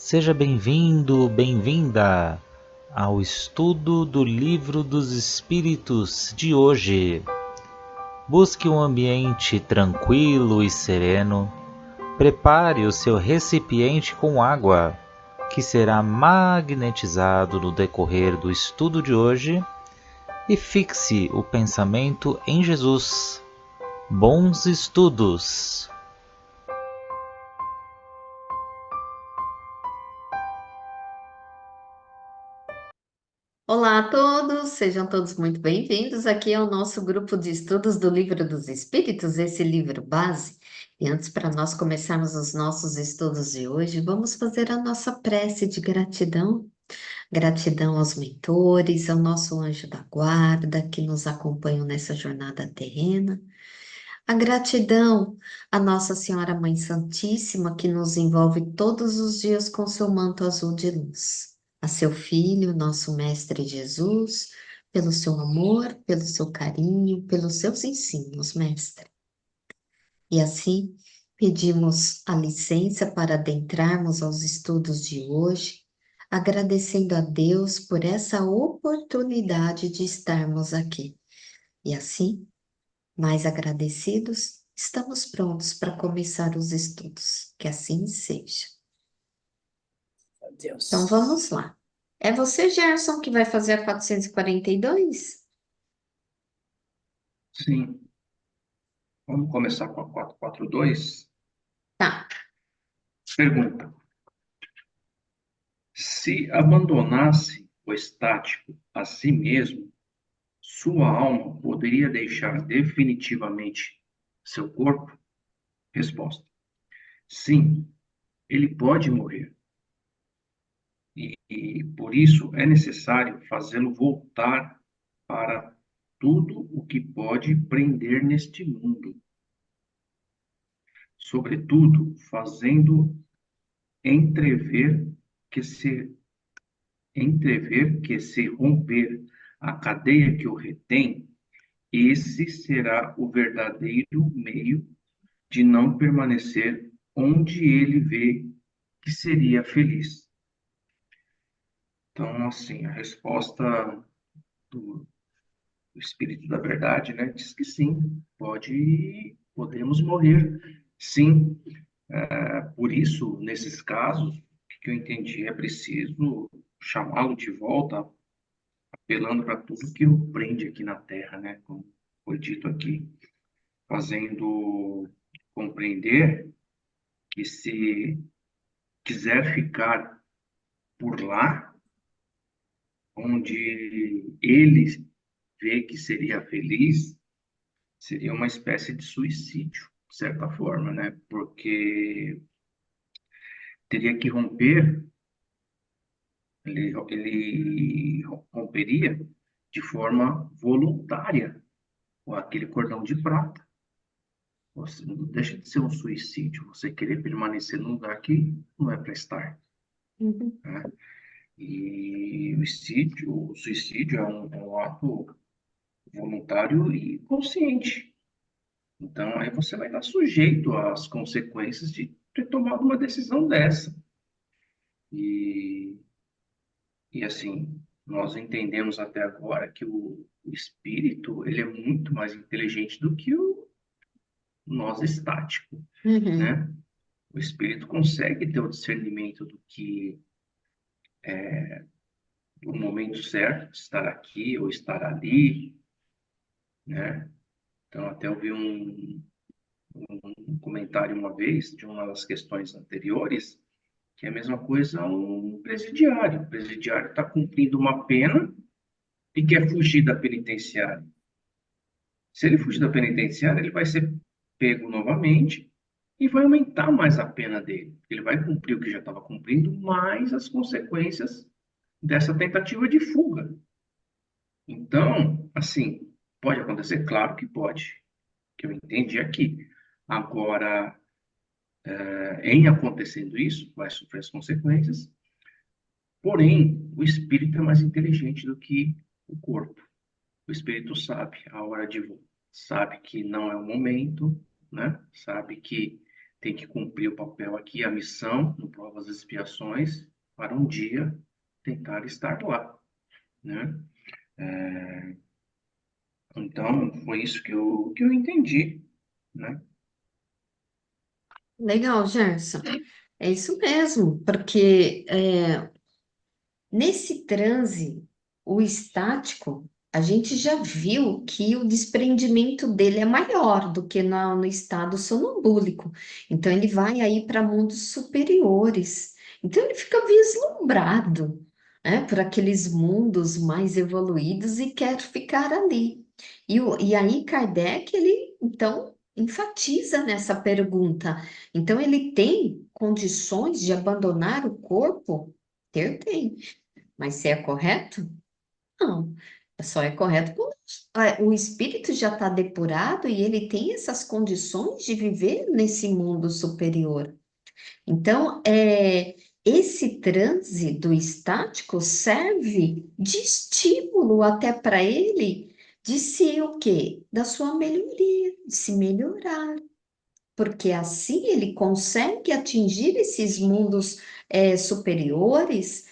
Seja bem-vindo, bem-vinda ao estudo do Livro dos Espíritos de hoje. Busque um ambiente tranquilo e sereno. Prepare o seu recipiente com água, que será magnetizado no decorrer do estudo de hoje, e fixe o pensamento em Jesus. Bons estudos! Olá a todos, sejam todos muito bem-vindos. Aqui é o nosso grupo de estudos do Livro dos Espíritos, esse livro base. E antes, para nós começarmos os nossos estudos de hoje, vamos fazer a nossa prece de gratidão. Gratidão aos mentores, ao nosso anjo da guarda que nos acompanham nessa jornada terrena. A gratidão à Nossa Senhora Mãe Santíssima, que nos envolve todos os dias com seu manto azul de luz. A seu Filho, nosso Mestre Jesus, pelo seu amor, pelo seu carinho, pelos seus ensinos, Mestre. E assim, pedimos a licença para adentrarmos aos estudos de hoje, agradecendo a Deus por essa oportunidade de estarmos aqui. E assim, mais agradecidos, estamos prontos para começar os estudos. Que assim seja. Então Deus. vamos lá. É você, Gerson, que vai fazer a 442? Sim, vamos começar com a 442. Tá. Pergunta: se abandonasse o estático a si mesmo, sua alma poderia deixar definitivamente seu corpo? Resposta: sim, ele pode morrer. E por isso é necessário fazê-lo voltar para tudo o que pode prender neste mundo, sobretudo fazendo entrever que se romper a cadeia que o retém, esse será o verdadeiro meio de não permanecer onde ele vê que seria feliz. Então, assim, a resposta do Espírito da Verdade, né, diz que sim, podemos morrer, sim. Por isso, nesses casos, o que eu entendi é preciso chamá-lo de volta, apelando para tudo que o prende aqui na Terra, né? Como foi dito aqui, fazendo compreender que se quiser ficar por lá, onde ele vê que seria feliz, seria uma espécie de suicídio, de certa forma, né? Porque teria que romper, ele romperia de forma voluntária com aquele cordão de prata. Você não deixa de ser um suicídio, você querer permanecer num lugar que não é para estar, Uhum. né? E o suicídio é um ato voluntário e consciente. Então, aí você vai estar sujeito às consequências de ter tomado uma decisão dessa. E, e assim, nós entendemos até agora que o espírito, ele é muito mais inteligente do que o nós estático, Uhum. né? O espírito consegue ter o discernimento do que o momento certo de estar aqui ou estar ali, né? Então, até eu vi um comentário uma vez de uma das questões anteriores, que é a mesma coisa um presidiário. O presidiário está cumprindo uma pena e quer fugir da penitenciária. Se ele fugir da penitenciária, ele vai ser pego novamente e vai aumentar mais a pena dele. Ele vai cumprir o que já estava cumprindo, mais as consequências dessa tentativa de fuga. Então, assim, pode acontecer? Claro que pode, que eu entendi aqui. Agora, em acontecendo isso, vai sofrer as consequências, porém, o espírito é mais inteligente do que o corpo. O espírito sabe a hora de sabe que não é o momento, né? Sabe que tem que cumprir o papel aqui, a missão, no Provas e Expiações, para um dia tentar estar lá, né? Então, foi isso que eu entendi, né? Legal, Gerson. É isso mesmo, porque nesse transe, o estático, a gente já viu que o desprendimento dele é maior do que no estado sonambúlico. Então, ele vai aí para mundos superiores. Então, ele fica vislumbrado, né, por aqueles mundos mais evoluídos e quer ficar ali. E aí, Kardec, ele, então, enfatiza nessa pergunta. Então, ele tem condições de abandonar o corpo? Tem. Mas se é correto? Não. Só é correto quando o espírito já está depurado e ele tem essas condições de viver nesse mundo superior. Então, esse transe do estático serve de estímulo até para ele de ser o quê? Da sua melhoria, de se melhorar. Porque assim ele consegue atingir esses mundos superiores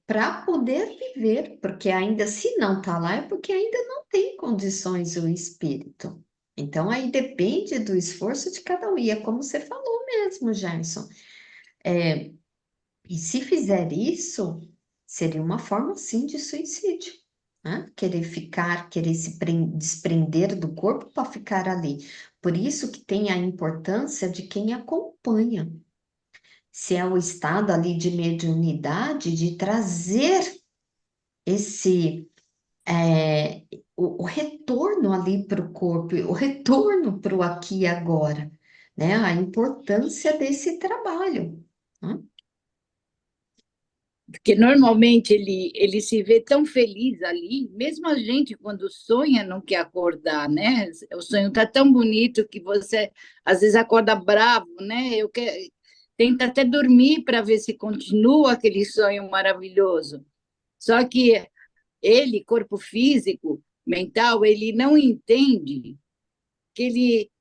para poder viver, porque ainda se não está lá é porque ainda não tem condições o espírito. Então aí depende do esforço de cada um, e é como você falou mesmo, Gerson. E se fizer isso, seria uma forma sim de suicídio, né? Querer ficar, querer se desprender do corpo para ficar ali. Por isso que tem a importância de quem acompanha. Se é o estado ali de mediunidade, de trazer esse o retorno ali para o corpo, o retorno para o aqui e agora, né? A importância desse trabalho, né? Porque normalmente ele se vê tão feliz ali, mesmo a gente, quando sonha, não quer acordar, né? O sonho está tão bonito que você, às vezes, acorda bravo, né? Tenta até dormir para ver se continua aquele sonho maravilhoso. Só que ele, corpo físico, mental, ele não entende que ele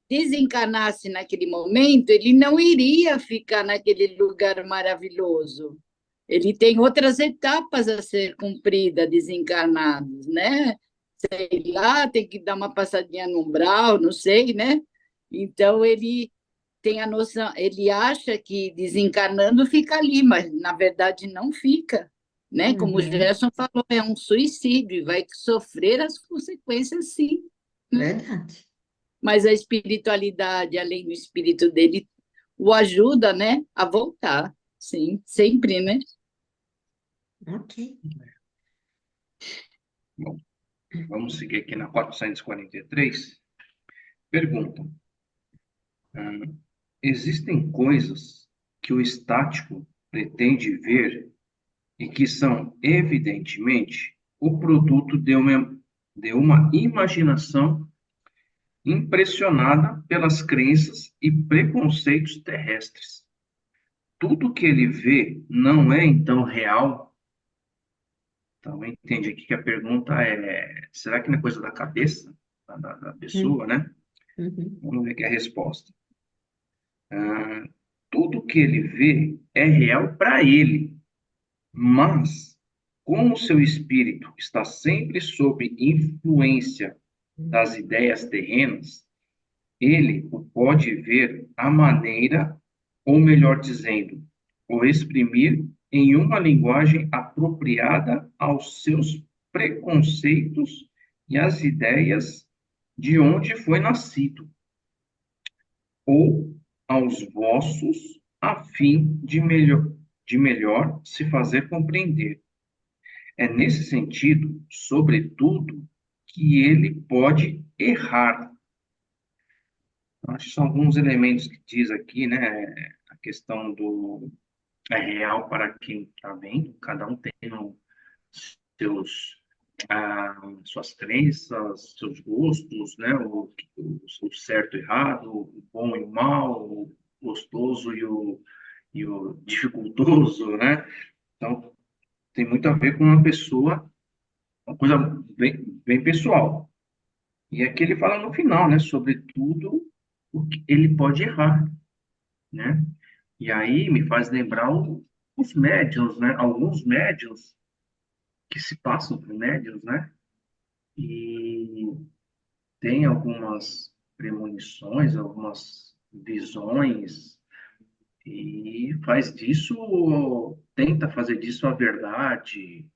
desencarnasse naquele momento, ele não iria ficar naquele lugar maravilhoso. Ele tem outras etapas a ser cumpridas, desencarnados, né? Sei lá, tem que dar uma passadinha no umbral, não sei, né? Então, ele tem a noção, ele acha que desencarnando fica ali, mas, na verdade, não fica, né? Como o Uhum, Gerson falou, é um suicídio e vai sofrer as consequências, sim, né? verdade. Mas a espiritualidade, além do espírito dele, o ajuda, né, a voltar, sim, sempre, né? Ok. Bom, vamos seguir aqui na 443. Pergunta: existem coisas que o estático pretende ver e que são, evidentemente, o produto de uma imaginação impressionada pelas crenças e preconceitos terrestres. Tudo que ele vê não é, então, real? Então, entende aqui que a pergunta é: será que não é coisa da cabeça da pessoa, né? Uhum. Vamos ver aqui a resposta. Tudo que ele vê é real para ele, mas, como seu espírito está sempre sob influência das ideias terrenas, ele o pode ver à maneira, ou melhor dizendo, o exprimir em uma linguagem apropriada aos seus preconceitos e às ideias de onde foi nascido, ou aos vossos, a fim de melhor se fazer compreender. É nesse sentido, sobretudo, que ele pode errar. Acho que são alguns elementos que diz aqui, né? A questão do é real para quem está vendo, cada um tem seus, suas crenças, seus gostos, né? O certo e o errado, o bom e o mal, o gostoso e o dificultoso, né? Então, tem muito a ver com uma pessoa, uma coisa bem, bem pessoal. E aqui ele fala no final, né? Sobretudo, ele pode errar, né? E aí me faz lembrar os médiuns, né? Alguns médiuns que se passam por médiuns, né? E tem algumas premonições, algumas visões, e faz disso, tenta fazer disso a verdade.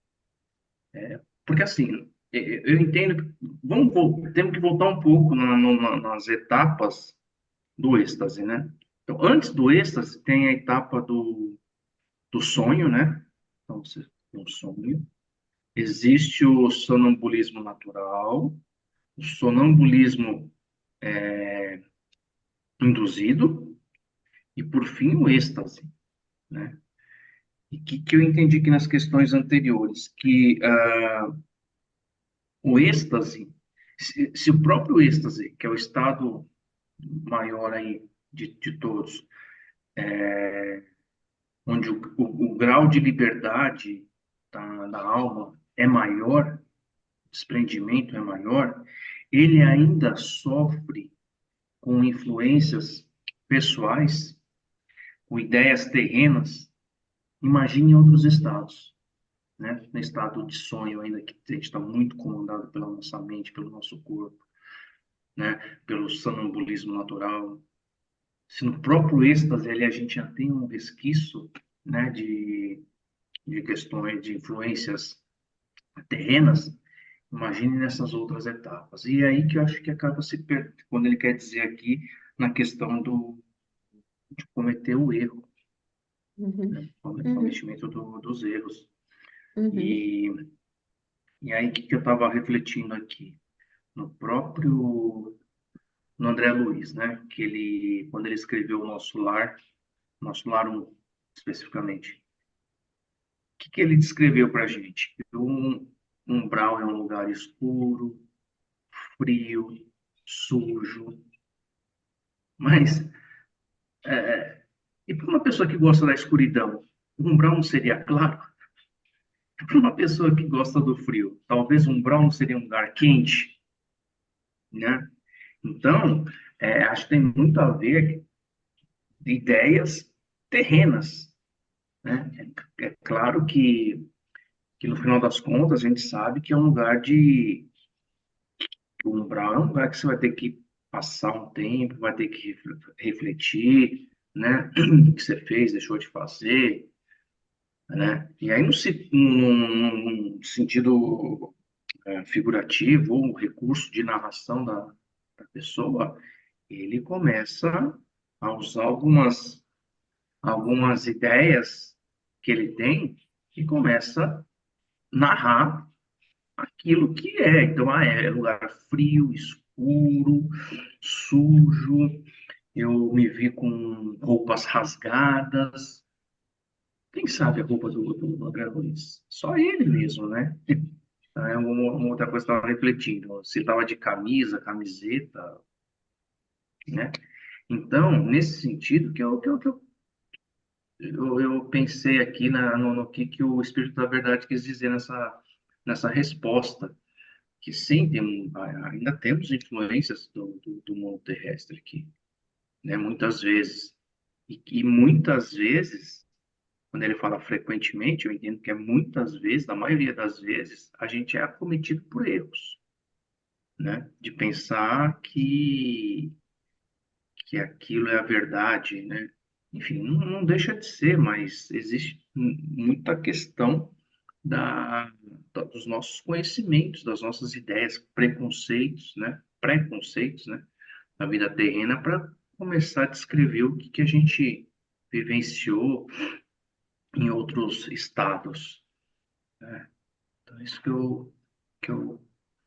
Porque assim, eu entendo que temos que voltar um pouco nas etapas do êxtase, né? Então, antes do êxtase, tem a etapa do sonho, né? Então, você tem um sonho. Existe o sonambulismo natural, o sonambulismo induzido e, por fim, o êxtase, né? E que eu entendi aqui nas questões anteriores, que o êxtase, se o próprio êxtase, que é o estado maior aí de todos, onde o grau de liberdade da alma é maior, o desprendimento é maior, ele ainda sofre com influências pessoais, com ideias terrenas. Imagine em outros estados, né? No estado de sonho ainda, que a gente está muito comandado pela nossa mente, pelo nosso corpo, né? Pelo sonambulismo natural. Se no próprio êxtase ali a gente já tem um resquício, né, de questões, de influências terrenas, imagine nessas outras etapas. E é aí que eu acho que acaba se perdendo, quando ele quer dizer aqui, na questão de cometer o erro, Uhum, né? O uhum, cometimento dos erros. uhum, E, e aí, o que eu estava refletindo aqui? No próprio, no André Luiz, né? Que ele, quando ele escreveu o Nosso Lar 1, especificamente, o que ele descreveu para a gente? Um umbral é um lugar escuro, frio, sujo, mas e para uma pessoa que gosta da escuridão, um umbral não seria claro? Para uma pessoa que gosta do frio, talvez um umbral não seria um lugar quente, né? Então, acho que tem muito a ver de ideias terrenas, né? É claro que no final das contas a gente sabe que é um lugar o umbral é um lugar que você vai ter que passar um tempo, vai ter que refletir, né? O que você fez, deixou de fazer, né? E aí, num sentido figurativo ou recurso de narração da pessoa, ele começa a usar algumas ideias que ele tem e começa a narrar aquilo que é. Então, é lugar frio, escuro, sujo, eu me vi com roupas rasgadas. Quem sabe a roupa do André Luiz? Só ele mesmo, né? Então, é uma outra coisa que eu estava refletindo. Se estava de camisa, camiseta, né? Então, nesse sentido, eu pensei aqui no que o Espírito da Verdade quis dizer nessa resposta, que sim, ainda temos influências do mundo terrestre aqui, né? Muitas vezes. E muitas vezes, quando ele fala frequentemente, eu entendo que é muitas vezes, na maioria das vezes, a gente é acometido por erros, né? De pensar que aquilo é a verdade, né? Enfim, não deixa de ser, mas existe muita questão dos nossos conhecimentos, das nossas ideias, preconceitos, né? Preconceitos, né? Na vida terrena para começar a descrever o que a gente vivenciou em outros estados, né? Então, isso que eu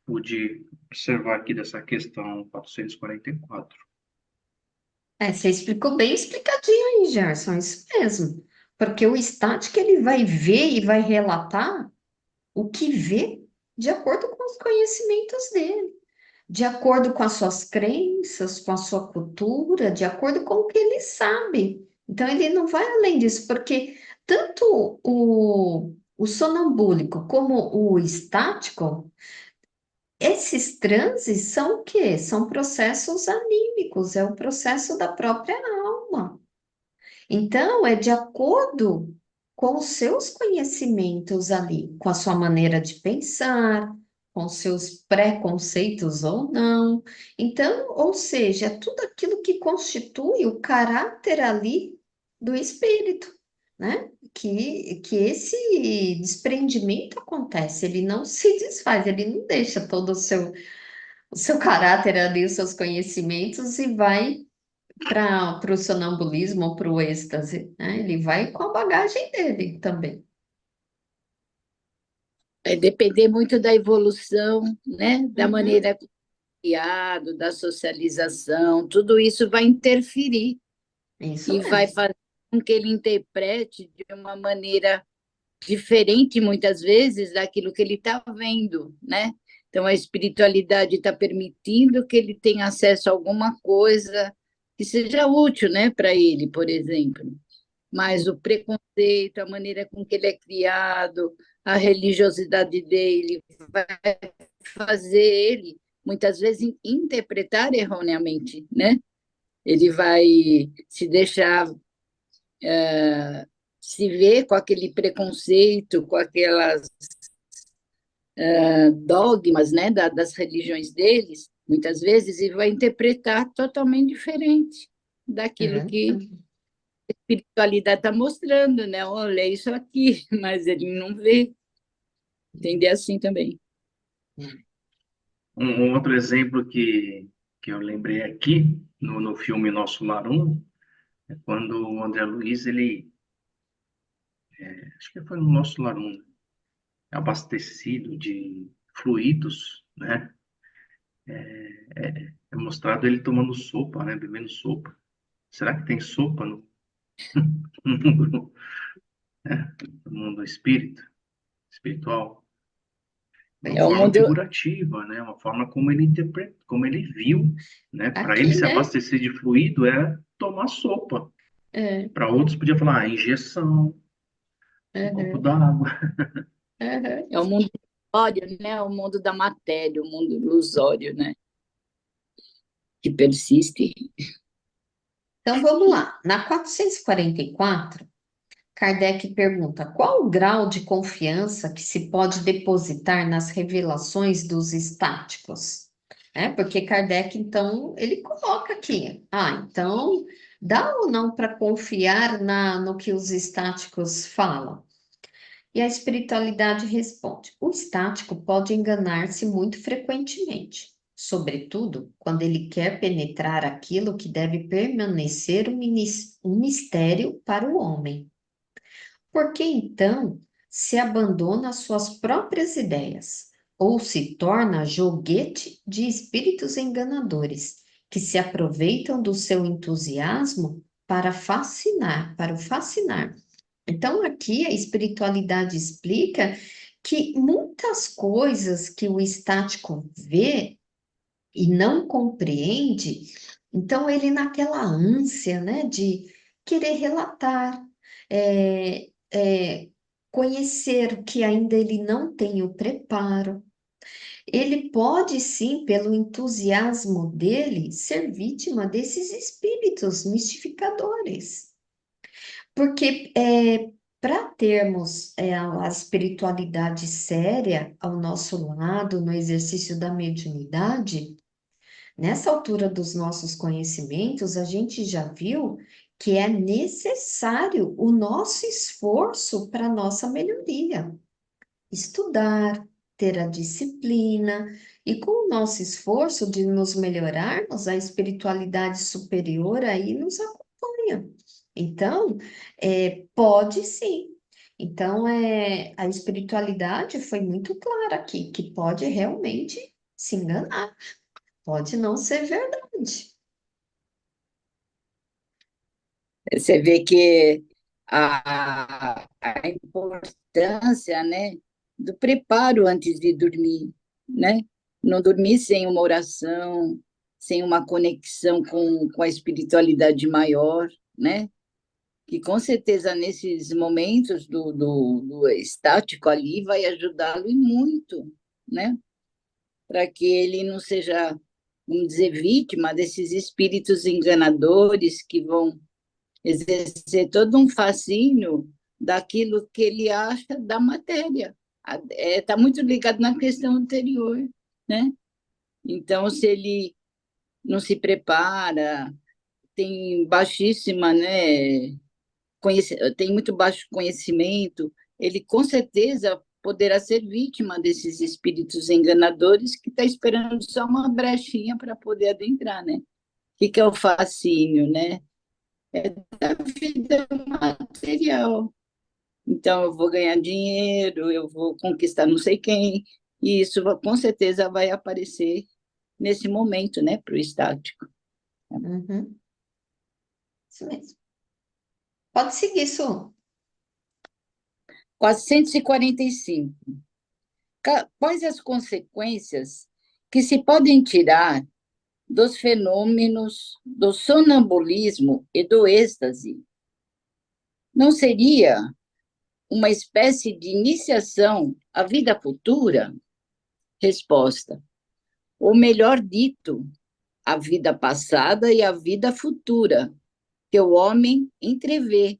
pude observar aqui dessa questão 444. Você explicou bem explicadinho aí, Gerson, isso mesmo. Porque o estático ele vai ver e vai relatar o que vê de acordo com os conhecimentos dele, de acordo com as suas crenças, com a sua cultura, de acordo com o que ele sabe. Então ele não vai além disso, porque tanto o sonambúlico como o estático Esses transes são o quê? São processos anímicos, é o processo da própria alma. Então, é de acordo com os seus conhecimentos ali, com a sua maneira de pensar, com os seus preconceitos ou não. Então, ou seja, é tudo aquilo que constitui o caráter ali do espírito, né? Que esse desprendimento acontece, ele não se desfaz, ele não deixa todo o seu caráter ali, os seus conhecimentos e vai para o sonambulismo ou para o êxtase, né? Ele vai com a bagagem dele também. É depender muito da evolução, né? Da Uhum, maneira como é criado, da socialização, tudo isso vai interferir isso e vai mesmo. fazer com que ele interprete de uma maneira diferente, muitas vezes, daquilo que ele está vendo, né? Então, a espiritualidade está permitindo que ele tenha acesso a alguma coisa que seja útil, né, para ele, por exemplo. Mas o preconceito, a maneira com que ele é criado, a religiosidade dele, vai fazer ele, muitas vezes, interpretar erroneamente, né? Ele vai se deixar se ver com aquele preconceito, com aquelas dogmas, né, das religiões deles, muitas vezes, e vai interpretar totalmente diferente É daquilo que verdade. a espiritualidade está mostrando, né? Olha, é isso aqui, mas ele não vê. Entender assim também. Um outro exemplo que eu lembrei aqui, no filme Nosso Lar 1, é quando o André Luiz, acho que foi no Nosso Lar 1, abastecido de fluidos, né? É mostrado ele tomando sopa, né? Bebendo sopa. Será que tem sopa no mundo, né? No mundo espiritual? Uma É o forma mundo. figurativa, né? Uma forma como ele interpreta, como ele viu, né? Para ele Aqui, se né? abastecer de fluido era tomar sopa. É, Para outros podia falar injeção, um copo uhum, d'água. uhum. É o mundo ilusório, né? O mundo da matéria, o mundo ilusório, né? Que persiste. Então vamos lá. Na 444, Kardec pergunta: qual o grau de confiança que se pode depositar nas revelações dos estáticos? Porque Kardec, então, ele coloca aqui: então, dá ou não para confiar no que os estáticos falam? E a espiritualidade responde: o estático pode enganar-se muito frequentemente, sobretudo quando ele quer penetrar aquilo que deve permanecer um mistério para o homem. Porque então se abandona às suas próprias ideias, ou se torna joguete de espíritos enganadores, que se aproveitam do seu entusiasmo para o fascinar. Então, aqui a espiritualidade explica que muitas coisas que o estático vê e não compreende, então ele naquela ânsia, né, de querer relatar, é, é, conhecer o que ainda ele não tem o preparo. Ele pode sim, pelo entusiasmo dele, ser vítima desses espíritos mistificadores. Porque para termos a espiritualidade séria ao nosso lado, no exercício da mediunidade, nessa altura dos nossos conhecimentos, a gente já viu que é necessário o nosso esforço para a nossa melhoria. Estudar, ter a disciplina, e com o nosso esforço de nos melhorarmos, a espiritualidade superior aí nos acompanha. Então, pode sim. Então, a espiritualidade foi muito clara aqui, que pode realmente se enganar, pode não ser verdade. Você vê que a importância, né, do preparo antes de dormir, né? Não dormir sem uma oração, sem uma conexão com a espiritualidade maior, né? Que com certeza nesses momentos do estático ali vai ajudá-lo e muito, né? para que ele não seja, vamos dizer, vítima desses espíritos enganadores que vão exercer todo um fascínio daquilo que ele acha da matéria. Está muito ligado na questão anterior, né? Então, se ele não se prepara, tem baixíssima, né, tem muito baixo conhecimento, ele com certeza poderá ser vítima desses espíritos enganadores que está esperando só uma brechinha para poder adentrar, né? O que é o fascínio, né? É da vida material. Então, eu vou ganhar dinheiro, eu vou conquistar não sei quem, e isso com certeza vai aparecer nesse momento, né, para o estático. Uhum. Isso mesmo. Pode seguir, Su. 445. Quais as consequências que se podem tirar dos fenômenos do sonambulismo e do êxtase? Não seria uma espécie de iniciação à vida futura? Resposta: ou melhor dito, a vida passada e a vida futura, que o homem entrevê,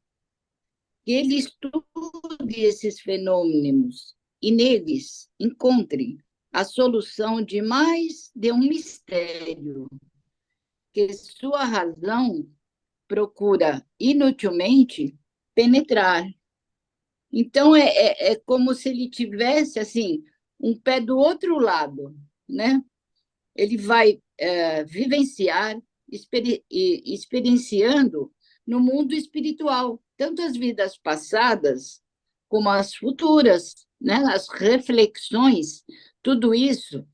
que ele estude esses fenômenos e neles encontre a solução de mais de um mistério que sua razão procura inutilmente penetrar. Então, é como se ele tivesse assim um pé do outro lado, né? Ele vai vivenciar, experienciando no mundo espiritual, tanto as vidas passadas como as futuras, né? As reflexões, tudo isso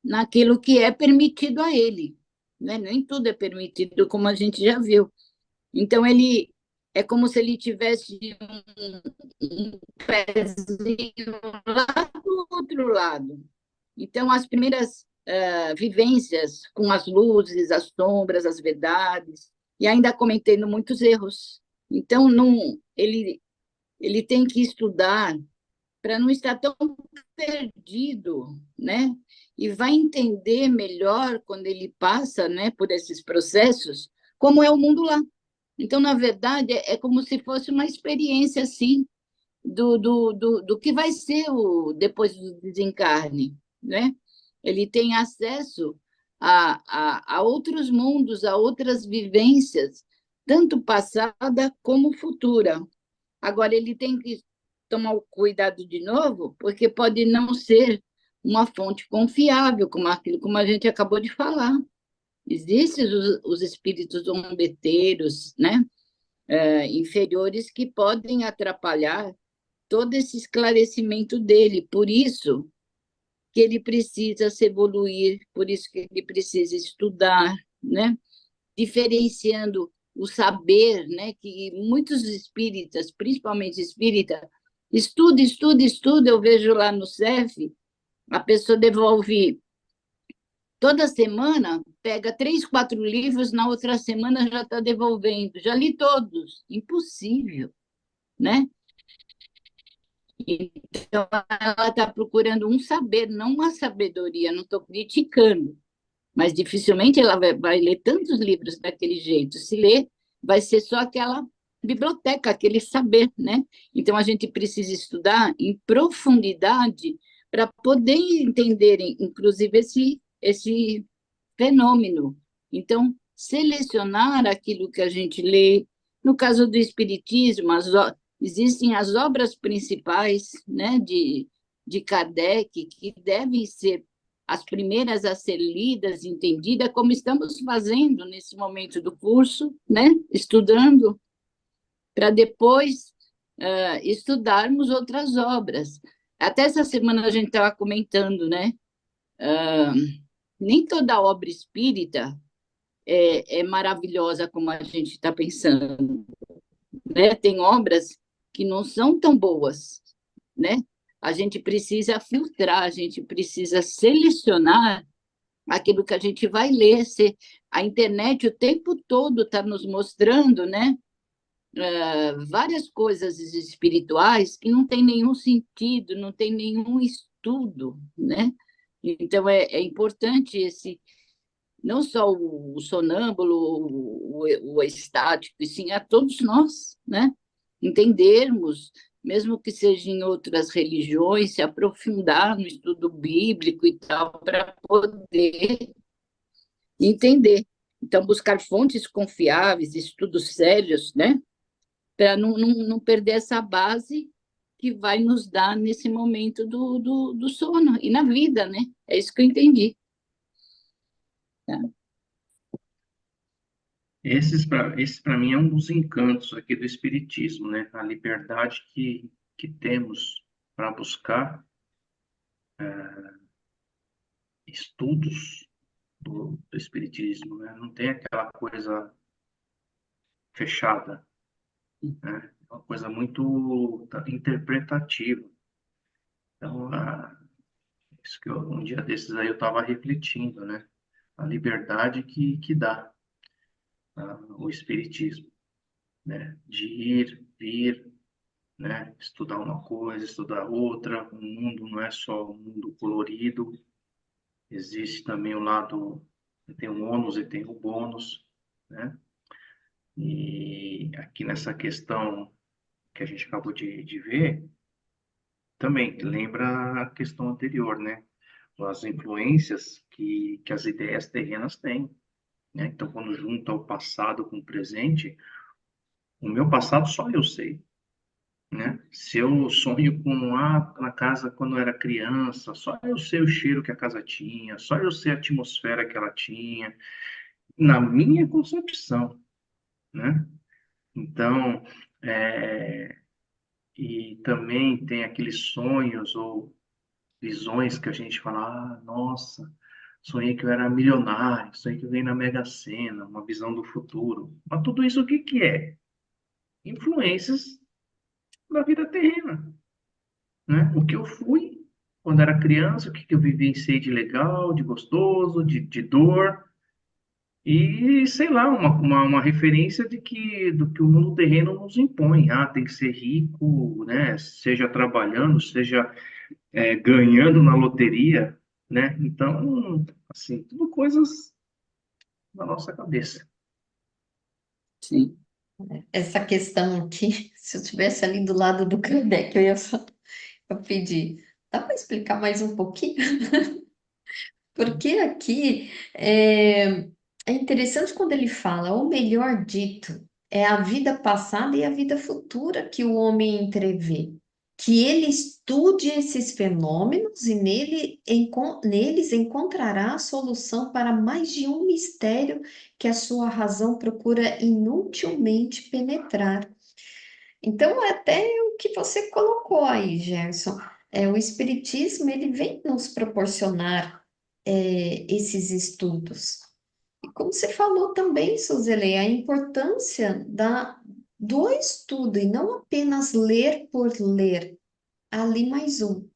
naquilo que é permitido a ele, né? Nem tudo é permitido, como a gente já viu. Então, ele é como se ele tivesse um pezinho lá do outro lado. Então, as primeiras vivências com as luzes, as sombras, as verdades, e ainda cometendo muitos erros. Então, não, ele tem que estudar para não estar tão perdido, né? E vai entender melhor quando ele passa, né, por esses processos, como é o mundo lá. Então, na verdade, é como se fosse uma experiência assim do que vai ser o depois do desencarne, né? Ele tem acesso a outros mundos, a outras vivências, tanto passada como futura. Agora, ele tem que tomar o cuidado de novo, porque pode não ser uma fonte confiável, como a gente acabou de falar. Existem os espíritos zombeteiros, né? Inferiores que podem atrapalhar todo esse esclarecimento dele. Por isso que ele precisa se evoluir, por isso que ele precisa estudar, né? Diferenciando o saber, né? Que muitos espíritas, principalmente espírita, estuda. Eu vejo lá no CEF, a pessoa devolve toda semana, pega 3, 4 livros, na outra semana já está devolvendo. Já li todos. Impossível, né? Então, ela está procurando um saber, não uma sabedoria, não estou criticando, mas dificilmente ela vai ler tantos livros daquele jeito. Se ler, vai ser só aquela biblioteca, aquele saber, né? Então, a gente precisa estudar em profundidade para poder entender, inclusive, esse fenômeno. Então, selecionar aquilo que a gente lê. No caso do Espiritismo, existem as obras principais, né, de Kardec, que devem ser as primeiras a ser lidas, entendidas, como estamos fazendo nesse momento do curso, né, estudando, para depois estudarmos outras obras. Até essa semana a gente estava comentando, né, nem toda obra espírita é maravilhosa como a gente está pensando, né? Tem obras que não são tão boas, né? A gente precisa filtrar, a gente precisa selecionar aquilo que a gente vai ler. A internet o tempo todo está nos mostrando, né? Várias coisas espirituais que não tem nenhum sentido, não tem nenhum estudo, né? Então, é importante esse, não só o sonâmbulo, o estático, e sim a todos nós, né? Entendermos, mesmo que seja em outras religiões, se aprofundar no estudo bíblico e tal, para poder entender. Então, buscar fontes confiáveis, estudos sérios, né? Para não perder essa base que vai nos dar nesse momento do sono e na vida, né? É isso que eu entendi. Tá? Esse para mim é um dos encantos aqui do Espiritismo, né? A liberdade que temos para buscar estudos do Espiritismo, né? Não tem aquela coisa fechada, né? É uma coisa muito interpretativa. Então, isso que um dia desses aí eu estava refletindo, né? A liberdade que dá o Espiritismo, né? De ir, vir, né? Estudar uma coisa, estudar outra. O mundo não é só um mundo colorido, existe também o lado, tem o ônus e tem o bônus, né? E aqui nessa questão que a gente acabou de ver, também lembra a questão anterior, né? As influências que as ideias terrenas têm, né? Então, quando junta o passado com o presente, o meu passado só eu sei, né? Se eu sonho com na casa quando eu era criança, só eu sei o cheiro que a casa tinha, só eu sei a atmosfera que ela tinha, na minha concepção, né? Então, e também tem aqueles sonhos ou visões que a gente fala, nossa, sonhei que eu era milionário, sonhei que eu ganhei na Mega Sena, uma visão do futuro. Mas tudo isso o que que é? Influências da vida terrena, né? O que eu fui quando era criança, o que que eu vivenciei de legal, de gostoso, de dor, e sei lá, uma referência do que o mundo terreno nos impõe. Ah, tem que ser rico, né? Seja trabalhando, seja ganhando na loteria, né? Então, assim, tudo coisas na nossa cabeça. Sim. Essa questão aqui, se eu estivesse ali do lado do Kardec, eu ia só eu pedir, dá para explicar mais um pouquinho? Porque aqui é interessante quando ele fala, ou melhor dito, é a vida passada e a vida futura que o homem entrevê. Que ele estude esses fenômenos e neles encontrará a solução para mais de um mistério que a sua razão procura inutilmente penetrar. Então, é até o que você colocou aí, Gerson. O Espiritismo, ele vem nos proporcionar esses estudos. E como você falou também, Suzele, a importância do estudo, e não apenas ler por ler, ali mais um.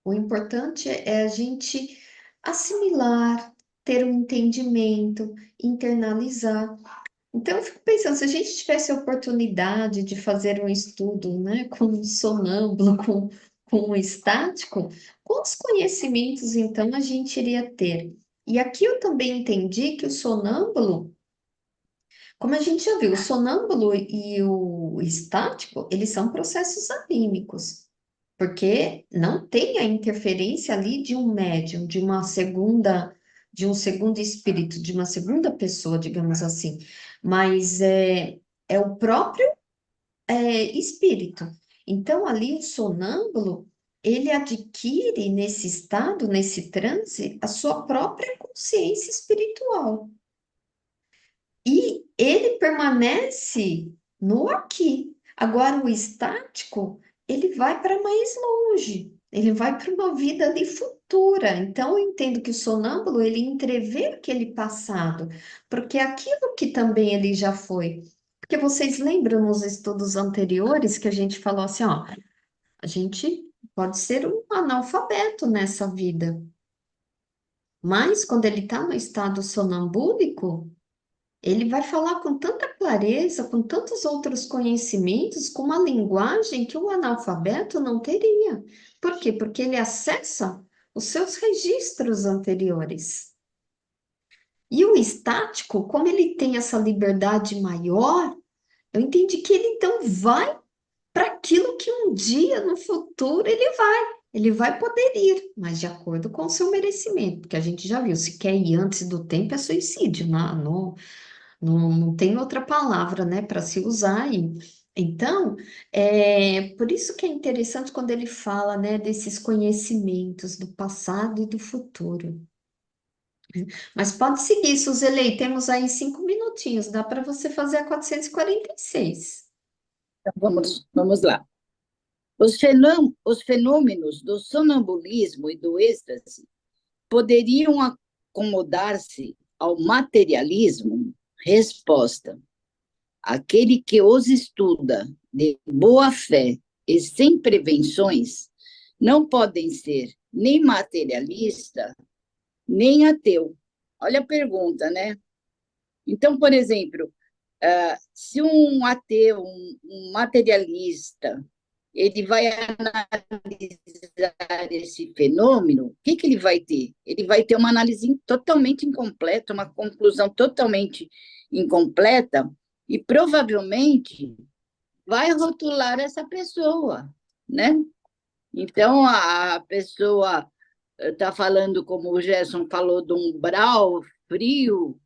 O importante é a gente assimilar, ter um entendimento, internalizar. Então, eu fico pensando, se a gente tivesse a oportunidade de fazer um estudo, né, com um sonâmbulo, com um estático, quais conhecimentos, então, a gente iria ter? E aqui eu também entendi que o sonâmbulo, como a gente já viu, o sonâmbulo e o estático, eles são processos anímicos, porque não tem a interferência ali de um médium, de um segundo espírito, de uma segunda pessoa, digamos assim, mas é o próprio espírito. Então, ali o sonâmbulo, ele adquire nesse estado, nesse transe, a sua própria consciência espiritual. E ele permanece no aqui. Agora, o estático, ele vai para mais longe, ele vai para uma vida ali futura. Então, eu entendo que o sonâmbulo, ele entrevê aquele passado, porque aquilo que também ele já foi. Porque vocês lembram nos estudos anteriores que a gente falou assim, ó, a gente pode ser um analfabeto nessa vida, mas quando ele está no estado sonambúlico, ele vai falar com tanta clareza, com tantos outros conhecimentos, com uma linguagem que o analfabeto não teria. Por quê? Porque ele acessa os seus registros anteriores. E o estático, como ele tem essa liberdade maior, eu entendi que ele então vai para aquilo que um dia no futuro ele vai poder ir, mas de acordo com o seu merecimento, porque a gente já viu, se quer ir antes do tempo é suicídio, não tem outra palavra, né, para se usar. Então, por isso que é interessante quando ele fala, né, desses conhecimentos do passado e do futuro. Mas pode seguir, Suzelei, temos aí 5 minutinhos, dá para você fazer a 446. Então, vamos lá. Os fenômenos do sonambulismo e do êxtase poderiam acomodar-se ao materialismo? Resposta: aquele que os estuda de boa fé e sem prevenções não podem ser nem materialista, nem ateu. Olha a pergunta, né? Então, por exemplo, se um ateu, um materialista, ele vai analisar esse fenômeno, o que ele vai ter? Ele vai ter uma análise totalmente incompleta, uma conclusão totalmente incompleta, e provavelmente vai rotular essa pessoa, né? Então, a pessoa está falando, como o Gerson falou, de um umbral frio,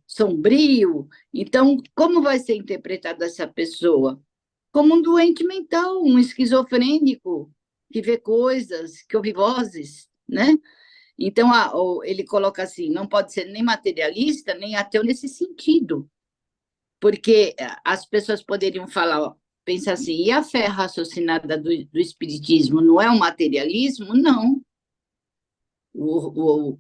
sombrio. Então, como vai ser interpretada essa pessoa? Como um doente mental, um esquizofrênico, que vê coisas, que ouve vozes, né? Então, ele coloca assim, não pode ser nem materialista, nem ateu nesse sentido, porque as pessoas poderiam falar, ó, pensa assim, e a fé raciocinada do espiritismo não é um materialismo? Não.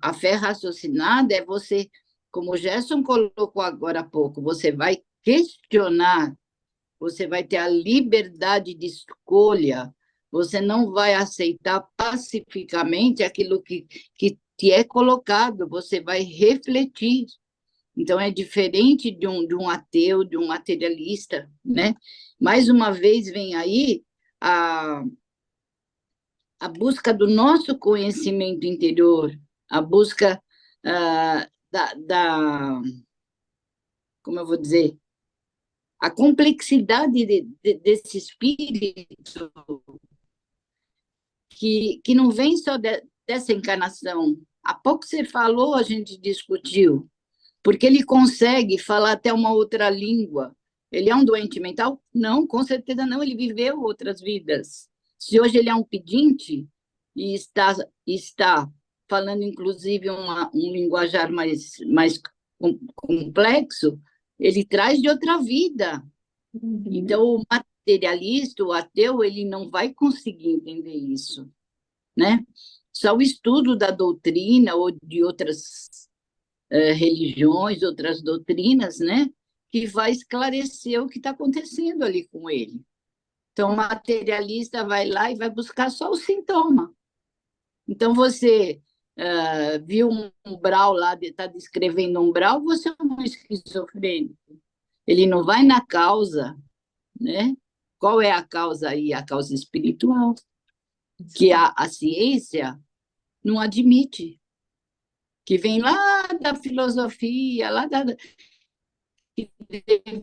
A fé raciocinada é você, como o Gerson colocou agora há pouco, você vai questionar, você vai ter a liberdade de escolha, você não vai aceitar pacificamente aquilo que te é colocado, você vai refletir. Então, é diferente de um ateu, de um materialista, né? Mais uma vez, vem aí a busca do nosso conhecimento interior, a busca como eu vou dizer, a complexidade desse espírito que não vem só dessa encarnação. Há pouco você falou, a gente discutiu, porque ele consegue falar até uma outra língua. Ele é um doente mental? Não, com certeza não, ele viveu outras vidas. Se hoje ele é um pedinte e está falando, inclusive, um linguajar mais complexo, ele traz de outra vida. Então, o materialista, o ateu, ele não vai conseguir entender isso, né? Só o estudo da doutrina ou de outras religiões, outras doutrinas, né? Que vai esclarecer o que está acontecendo ali com ele. Então, o materialista vai lá e vai buscar só o sintoma. Então, você viu um umbral lá, está descrevendo um umbral, você é um esquizofrênico. Ele não vai na causa, né? Qual é a causa aí? A causa espiritual, que a ciência não admite, que vem lá da filosofia, que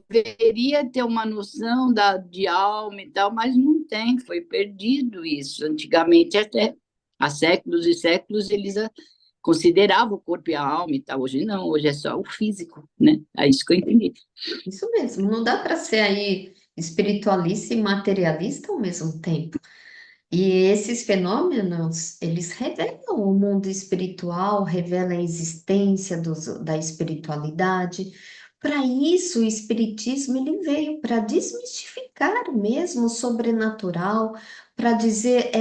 deveria ter uma noção de alma e tal, mas não tem, foi perdido isso. Antigamente, até há séculos e séculos, eles consideravam o corpo e a alma e tal. Hoje não, hoje é só o físico, né? É isso que eu entendi. Isso mesmo, não dá para ser aí espiritualista e materialista ao mesmo tempo. E esses fenômenos, eles revelam o mundo espiritual, revelam a existência da espiritualidade. Para isso, o espiritismo ele veio para desmistificar mesmo o sobrenatural, para dizer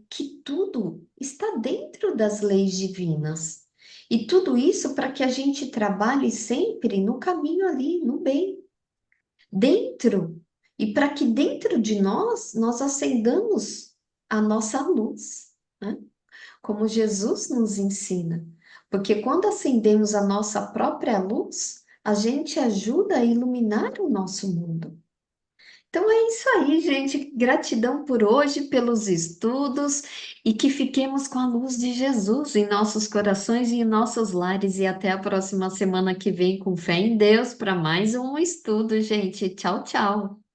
que tudo está dentro das leis divinas. E tudo isso para que a gente trabalhe sempre no caminho ali, no bem, dentro, e para que dentro de nós acendamos a nossa luz, né? Como Jesus nos ensina. Porque quando acendemos a nossa própria luz, a gente ajuda a iluminar o nosso mundo. Então é isso aí, gente. Gratidão por hoje, pelos estudos e que fiquemos com a luz de Jesus em nossos corações e em nossos lares. E até a próxima semana que vem, com fé em Deus, para mais um estudo, gente. Tchau, tchau.